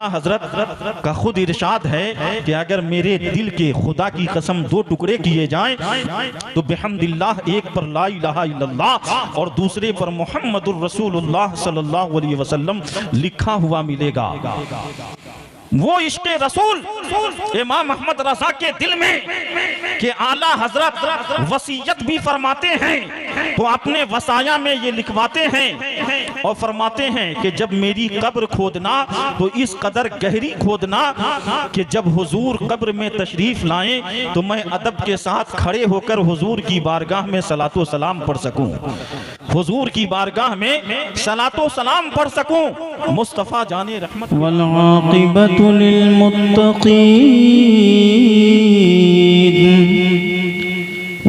हजरत का खुद इरशाद है कि अगर मेरे दिल के खुदा की कसम दो टुकड़े किए जाएं तो बिहम्दिल्लाह एक पर ला इलाहा इल्लल्लाह और दूसरे पर मुहम्मदुर रसूलुल्लाह सल्लल्लाहु अलैहि वसल्लम लिखा हुआ मिलेगा। वो इश्क़े रसूल इमाम अहमद रज़ा के दिल में कि आला हजरत वसीयत भी फरमाते हैं तो अपने वसाया में ये लिखवाते हैं और फरमाते हैं कि जब मेरी कब्र खोदना तो इस कदर गहरी खोदना कि जब हुजूर कब्र में तशरीफ लाएं तो मैं अदब के साथ खड़े होकर हुजूर की बारगाह में सलातो सलाम पढ़ सकूं, हुजूर की बारगाह में सलातो सलाम पढ़ सकूं। मुस्तफ़ा जाने रहमत वल आक़िबतु लिल मुत्तक़ीन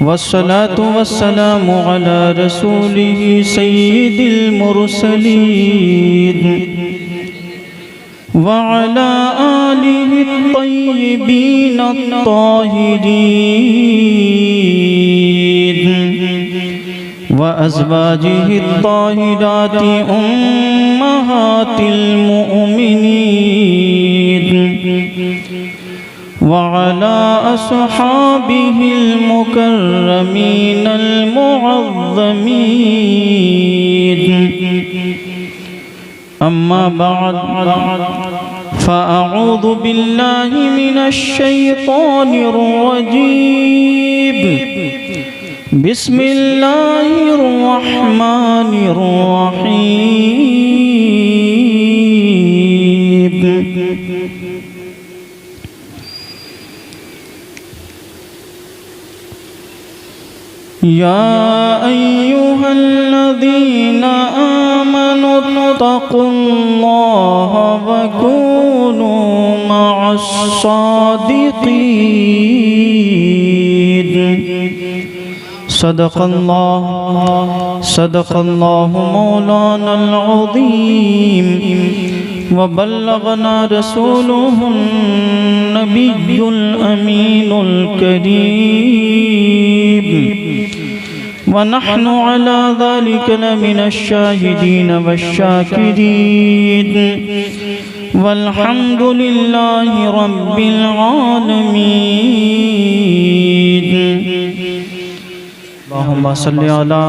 वस्सलातु वस्सलामु अला रसूलिही सय्यिदिल मुरसलीन व अला आलिहि त्तय्यिबीन त्ताहिरीन व अज़वाजिहि त्ताहिराति उम्महातिल मुमिनीन व अला अस्हाबिहिल मुकर्रमीनल मुअज़्ज़मीन। अम्मा बअद फ़अऊज़ु बिल्लाहि मिनश शैतानिर रजीम। बिस्मिल्लाहिर रहमानिर रहीम। या अय्युहल्लज़ीना आमनुत्तक़ुल्लाह व कूनू मअस्सादिक़ीन। सदक़ल्लाहु मौलानल अज़ीम व बल्लगना रसूलुहुन नबियुल अमीनुल करीम व नहनु अला ज़ालिका लमिनश शाहिदीन वश्शाकिरीन वल्हम्दुलिल्लाहि रब्बिल आलमीन। अल्लाहुम्मा सल्लि अला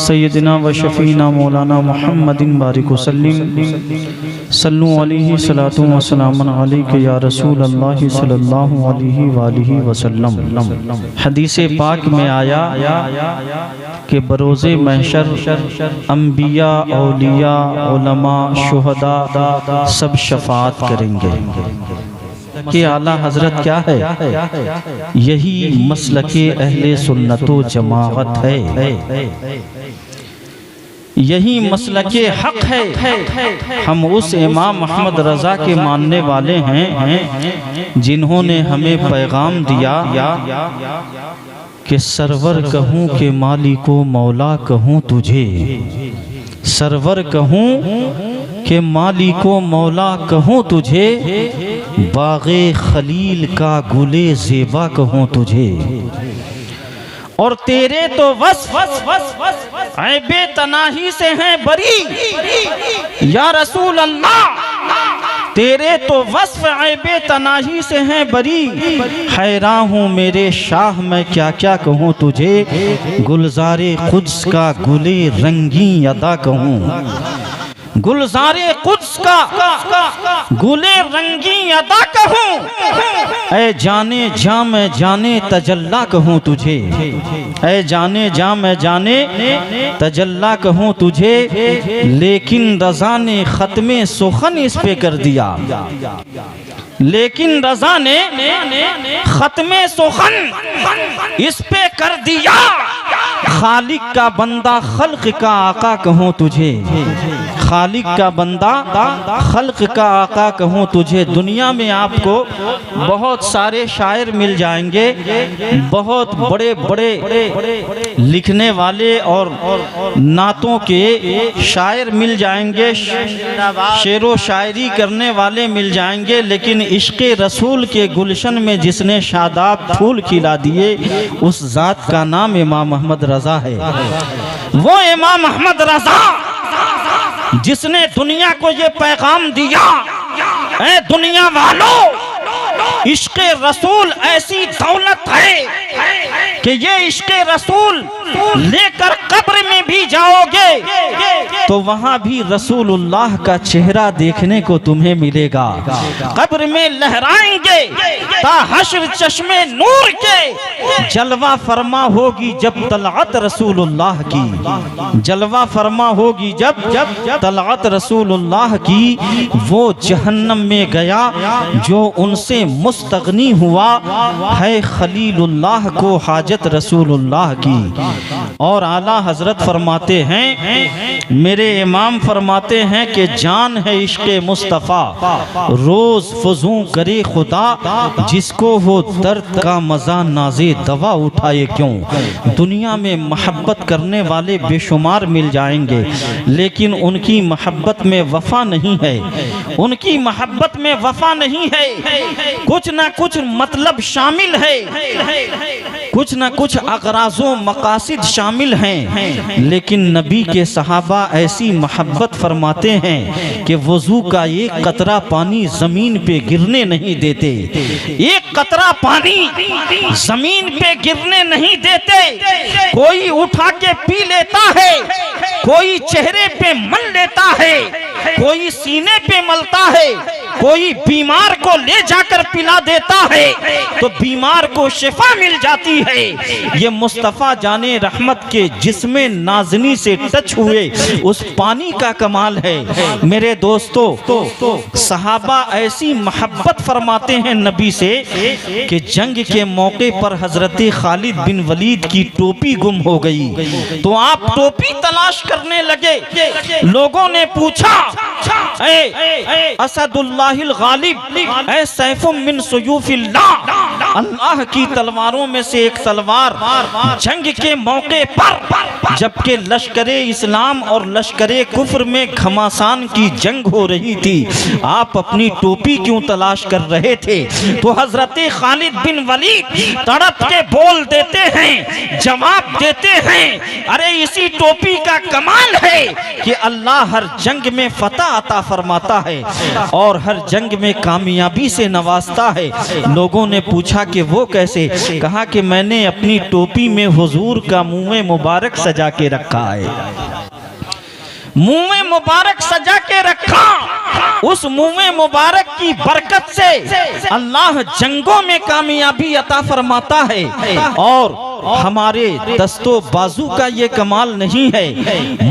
सय्यिदिना व शफीना मौलाना मुहम्मदिन बारिक वसल्लिम सल्लु अलैहि सलातु व सलामुन अलैका या रसूल अल्लाह सल्लल्लाहु अलैहि व आलिहि वसल्लम। हदीस पाक में आया कि बरोज़े महशर अंबिया, औलिया, उलमा, शुहदा सब शफाअत करेंगे कि आला हजरत क्या है? यही मसलके अहले सुन्नतो जमाअत है, यही मसलके हक है। हम उस इमाम अहमद रज़ा के मानने वाले हैं जिन्होंने हमें पैगाम दिया कि सरवर कहूँ कि मालिको मौला कहूँ तुझे, सरवर कहूँ कि मालिको मौला कहूँ तुझे, बाग़े खलील का गुले ज़ेबा कहूँ तुझे। और तेरे तो वस्फ़ ऐबे तनाही से हैं बरी या रसूल अल्लाह, तेरे तो वस्फ़ ऐबे तनाही से हैं बरी। हैरान हूँ मेरे शाह मैं क्या क्या कहूँ तुझे, गुलज़ारे क़ुद्स का गुले रंगी अदा कहूँ, गुलज़ारे क़ुद्स का गुले रंगी अदा कहूँ। ऐ जाने जा मैं जाने तजल्ला कहूँ तुझे, ऐ जाने जा मैं जाने तजल्ला कहूँ तुझे। लेकिन रज़ा ने ख़त्मे सुखन इस पे कर दिया, लेकिन रज़ा ने ख़त्मे सुखन इस पे कर दिया। खालिक का बंदा खल्क का आका कहूँ तुझे, खालिक का बंदा खल्क का आका कहूँ तुझे। दुनिया में आपको बहुत सारे शायर मिल जाएंगे, बहुत बड़े बड़े लिखने वाले और नातों के शायर मिल जाएंगे, शेरो शायरी करने वाले मिल जाएंगे, लेकिन इश्क़े रसूल के गुलशन में जिसने शादाब फूल खिला दिए उस ज़ात का नाम इमाम अहमद रज़ा है। वो इमाम अहमद रज़ा जिसने दुनिया को ये पैगाम दिया, ऐ दुनिया वालों, इश्क़ रसूल ऐसी दौलत है कि ये इश्क़ रसूल लेकर कब्र में भी जाओगे तो वहां भी रसूलुल्लाह का चेहरा देखने को तुम्हें मिलेगा। कब्र में लहराएंगे ता हश्र चश्मे नूर के, जलवा फरमा होगी जब तलअत रसूलुल्लाह की, जलवा फरमा होगी जब तलअत रसूलुल्लाह की। वो जहन्नम में गया जो उनसे मुस्तगनी हुआ है, खलीलुल्लाह को हाजत रसूलुल्लाह की। और आला हजरत फरमाते हैं, मेरे इमाम फरमाते हैं कि जान है इश्क़े मुस्तफ़ा रोज फजू करे खुदा, जिसको हो दर्द का मजा नाज़े दवा उठाए क्यों। दुनिया में मोहब्बत करने वाले बेशुमार मिल जाएंगे, लेकिन उनकी मोहब्बत में वफा नहीं है, उनकी मोहब्बत में वफा नहीं है। कुछ ना कुछ मतलब शामिल है, कुछ ना कुछ अगराज़ो मकासिद शामिल हैं। लेकिन नबी के सहाबा ऐसी मोहब्बत फरमाते हैं कि वजू का एक कतरा पानी जमीन पे गिरने नहीं देते, एक कतरा पानी जमीन पे गिरने नहीं देते। कोई उठा के पी लेता है, कोई चेहरे पे मल लेता है, कोई सीने पे मलता है, कोई बीमार को ले जाकर पिला देता है तो बीमार को शिफा मिल जाती है। ये मुस्तफ़ा जाने रहमत के जिस्मे नाज़नी से टच हुए उस पानी का कमाल है। मेरे दोस्तों, सहाबा ऐसी मोहब्बत फरमाते हैं नबी से कि जंग के मौके पर हजरत खालिद बिन वलीद की टोपी गुम हो गई तो आप टोपी तलाश करने लगे। लोगों ने पूछा, असदुल्लाहिल गालिब, ऐ सैफुम मिन सुयूफिल्लाह, अल्लाह की तलवारों में से एक तलवार। जंग के मौके पर जबकि लश्करे इस्लाम और लश्करे कुफ्र में घमासान की जंग हो रही थी, आप अपनी टोपी क्यों तलाश कर रहे थे। तो हजरत खालिद बिन वलीद तड़प के बोल देते हैं, जवाब देते हैं, अरे इसी टोपी का कमाल है कि अल्लाह हर जंग में फतह अता फरमाता है और हर जंग में कामयाबी से नवाजता है। लोगों ने पूछा कि वो कैसे। कहा कि मैंने अपनी टोपी में हुजूर का मुँह मुबारक सजा के रखा है, मुँह मुबारक सजा के रखा। उस मुँह मुबारक की बरकत से अल्लाह जंगों में कामयाबी अता फरमाता है। और हमारे दस्तों बाजू का ये कमाल नहीं है,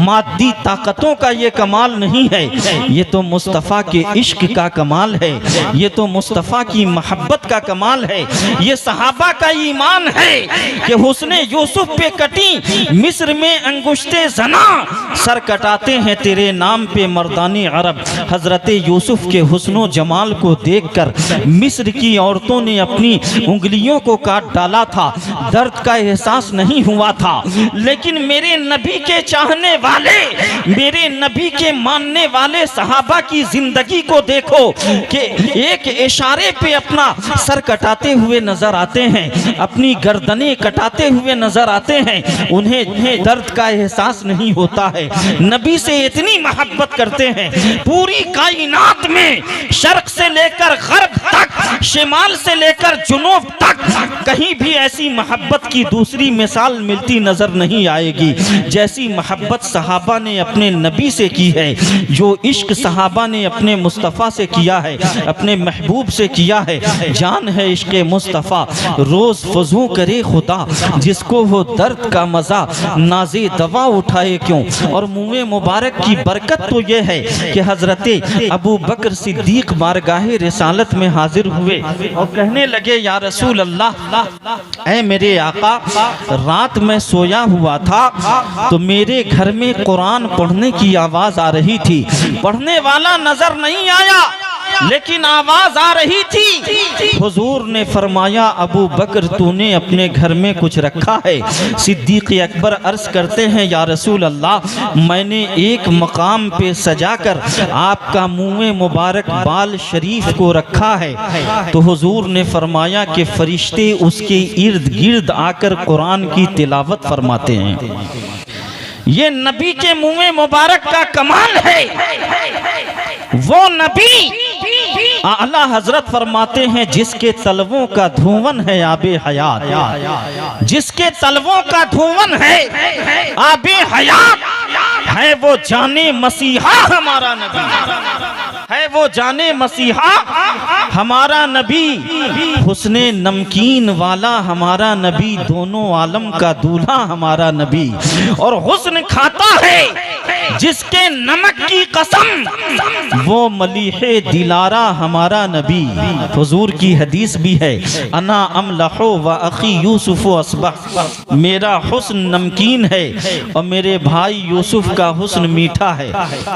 मादी ताकतों का ये कमाल नहीं है, ये तो मुस्तफ़ा के इश्क का कमाल है, ये तो मुस्तफ़ा की मोहब्बत का कमाल है। ये सहाबा का ईमान है कि हुस्ने यूसुफ पे कटी मिस्र में अंगुश्ते जना, सर कटाते हैं तेरे नाम पे मर्दानी अरब। हजरत यूसुफ के हुस्नो जमाल को देखकर मिस्र की औरतों ने अपनी उंगलियों को काट डाला था, दर्द का एहसास नहीं हुआ था। लेकिन मेरे नबी के चाहने वाले, मेरे नबी के मानने वाले सहाबा की जिंदगी को देखो कि एक इशारे पे अपना सर कटाते हुए नजर आते हैं, अपनी गर्दनें कटाते हुए नजर आते हैं, उन्हें दर्द का एहसास नहीं होता है। नबी से इतनी मोहब्बत करते हैं, पूरी कायनात में शर्क से लेकर गर्ब तक, शिमाल से लेकर जुनूब तक कहीं भी ऐसी मोहब्बत की दूसरी मिसाल मिलती नजर नहीं आएगी जैसी मोहब्बत सहाबा ने अपने नबी से की है। जो इश्क सहाबा ने अपने मुस्तफ़ा से किया है, अपने महबूब से किया है, जान है इश्क मुस्तफ़ा रोज फजू करे खुदा, जिसको वो दर्द का मजा नाज़े दवा उठाए क्यों। और मुँह मुबारक की बरकत तो ये है कि हजरत अबू बकर सिद्दीक बारगाहे रिसालत में हाजिर हुए और कहने लगे, या रसूल अल्लाह, ऐ मेरे आका, रात में सोया हुआ था तो मेरे घर में कुरान पढ़ने की आवाज आ रही थी, पढ़ने वाला नजर नहीं आया लेकिन आवाज आ रही थी। हुजूर ने फरमाया, अबू बकर तूने अपने घर में कुछ रखा है। सिद्दीक अकबर अर्ज करते हैं, या रसूल अल्लाह, मैंने एक मकाम पे सजाकर आपका मुँह मुबारक बाल शरीफ को रखा है। तो हुजूर ने फरमाया कि फरिश्ते उसके इर्द गिर्द आकर कुरान की तिलावत फरमाते हैं। ये नबी के मुँह मुबारक का कमाल है। वो नबी आला हजरत फरमाते हैं जिसके तलवों का धुवन है आबे हयात, जिसके तलवों का धुवन है आबे हयात, है वो जाने मसीहा हमारा नबी, है वो जाने मसीहा हमारा नबी, हुस्ने नमकीन वाला हमारा नबी, दोनों आलम का दूल्हा हमारा नबी, और हुस्न खाता है जिसके नमक की कसम वो मलीहे दिलारा हमारा नबी। हुजूर की हदीस भी है, अना अमलहो व अखी यूसुफ अस्बह, मेरा हुस्न नमकीन है और मेरे भाई यूसुफ का हुस्न मीठा है।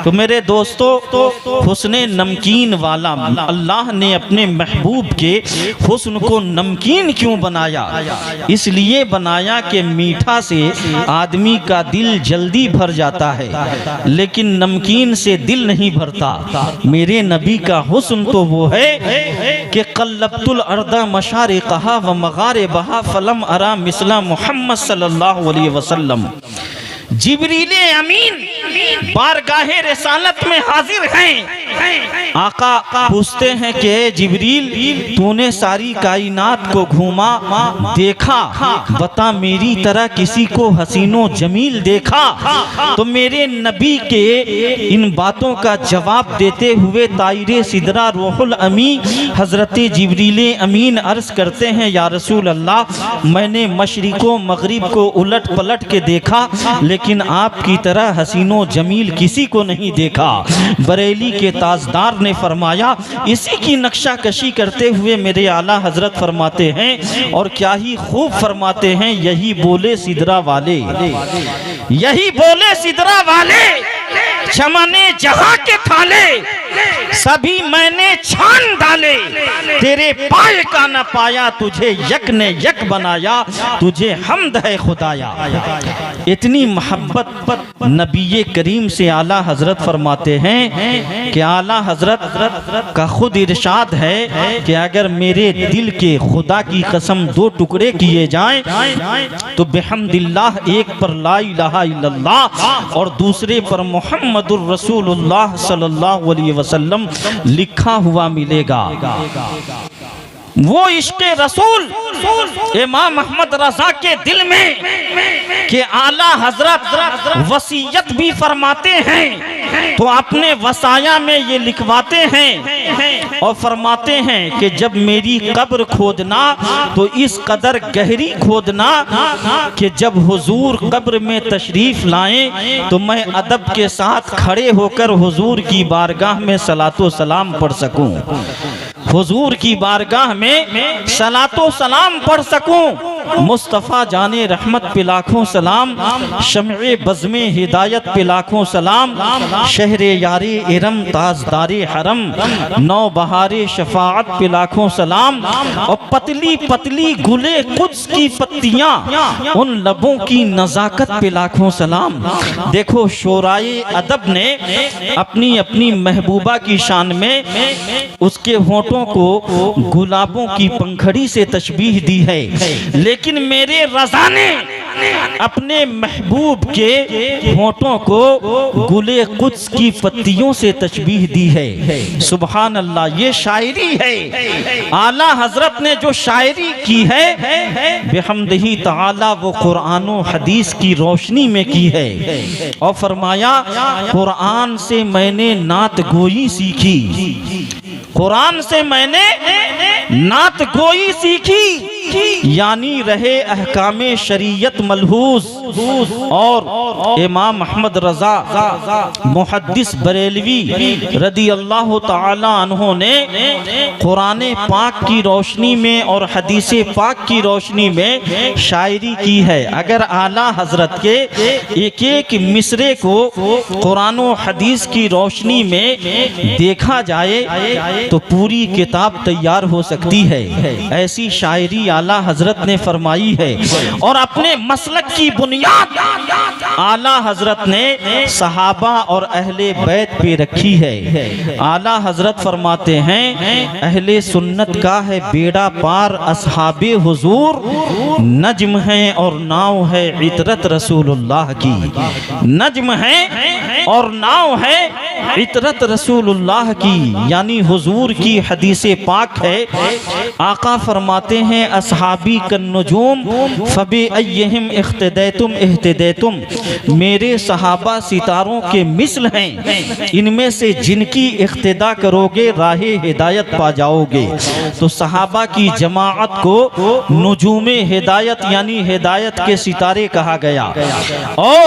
तो मेरे दोस्तों, हुस्ने नमकीन वाला अल्लाह ने अपने महबूब के हुस्न को नमकीन क्यों बनाया? इसलिए बनाया कि मीठा से आदमी का दिल जल्दी भर जाता है, लेकिन नमकीन से दिल नहीं भरता। मेरे नबी का हुस्न तो वो है कि कल्लबतुल अर्दा मशारिक़हा व मगारिबहा फलम अरा मिसला मुहम्मद सल्लल्लाहु अलैहि वसल्लम। जिब्रीले अमीन बारगाहे रिसालत में हाजिर हैं। आका पूछते हैं कि जिब्रील तूने सारी कायनात को घूमा देखा, बता मेरी तरह किसी को हसीनो जमील देखा? तो मेरे नबी के इन बातों का जवाब देते हुए तायरे सिदरा रूहुल अमी हजरत जिब्रीले अमीन अर्ज करते हैं, या रसूल अल्लाह मैंने मशरिको मगरिब को उलट पलट के देखा, लेकिन आपकी तरह हसीनो जमील किसी को नहीं देखा। बरेली के ताजदार ने फरमाया, इसी की नक्शा कशी करते हुए मेरे आला हजरत फरमाते हैं, और क्या ही खूब फरमाते हैं, यही बोले सिदरा वाले, यही बोले सिदरा वाले, चमने जहां के थाले सभी मैंने छान डाले, तेरे पाए का न पाया, तुझे यक ने यक बनाया, तुझे हमद है खुदाया। इतनी मोहब्बत नबी करीम से आला हजरत फरमाते हैं कि आला हजरत का खुद इरशाद है कि अगर मेरे दिल के खुदा की कसम दो टुकड़े किए जाएं तो बिहम्दिल्लाह एक पर ला इलाहा इल्लल्लाह और दूसरे पर मुहम्मदुर रसूलुल्लाह सल्लल्लाहु अलैहि वसल्लम लिखा हुआ मिलेगा। वो इश्क़े रसूल इमाम अहमद रजा के दिल में कि आला हजरत वसीयत भी फरमाते हैं, तो अपने वसाया में ये लिखवाते हैं और फरमाते हैं कि जब मेरी कब्र खोदना तो इस कदर गहरी खोदना कि जब हुजूर कब्र में तशरीफ लाएं तो मैं अदब के साथ खड़े होकर हुजूर की बारगाह में सलातो सलाम पढ़ सकूं, हुजूर की बारगाह में सलातो सलाम पढ़ सकूं। मुस्तफ़ा जाने रहमत पे लाखों सलाम, शम्ए बज़्मे हिदायत पे लाखों सलाम, शहरे यारे इरम ताजदारे हरम, नौ बहारे शफाअत पे लाखों सलाम, और पतली पतली गुले कुद्स की पत्तियां उन लबों की नजाकत पे लाखों सलाम। देखो शोराए अदब ने अपनी अपनी महबूबा की शान में उसके होठों को गुलाबों की पंखड़ी से तशबीह दी है, लेकिन मेरे रज़ा ने अपने महबूब के होठों को गुले कुद्स की पत्तियों से तशबीह दी है। सुभान अल्लाह, ये शायरी है। आला हजरत ने जो शायरी की है बिहम्दिही ताला वो कुरान और हदीस की रोशनी में की है, और फरमाया कुरान से मैंने नात गोई सीखी, कुरान से मैंने नात गोई सीखी, यानी रहे अहकामे शरीयत मलहूज। और इमाम अहमद रजा मुहद्दिस बरेलवी रदी अल्लाह ताला अन्हो ने कुरान पाक की रोशनी में और हदीस पाक की रोशनी में शायरी की है। अगर आला हजरत के एक एक मिसरे को कुरान और हदीस की रोशनी में देखा जाए तो पूरी किताब तैयार हो सकती है। ऐसी शायरी आला हजरत ने फरमाई है, और अपने मसलक की बुनियाद आला हजरत ने सहाबा और अहले बैत पे रखी है। आला हजरत फरमाते हैं अहले सुन्नत का है बेड़ा पार, असहाबे हुजूर नज्म है और नाव है इतरत रसूलुल्लाह की। नज्म है और नाव है इतरत रसूलुल्लाह की, यानी हुजूर की हदीसे पाक है। आका फरमाते हैं असहाबी कन्नुजूम फबे अय्यहिम इख्तदैतुम इह्तदैतुम, मेरे सहाबा सितारों के मिसल हैं, इनमें से जिनकी इख्तिदा करोगे राहे हिदायत पा जाओगे। तो सहाबा की जमाअत को नुजूमे हिदायत यानी हिदायत के सितारे कहा गया। और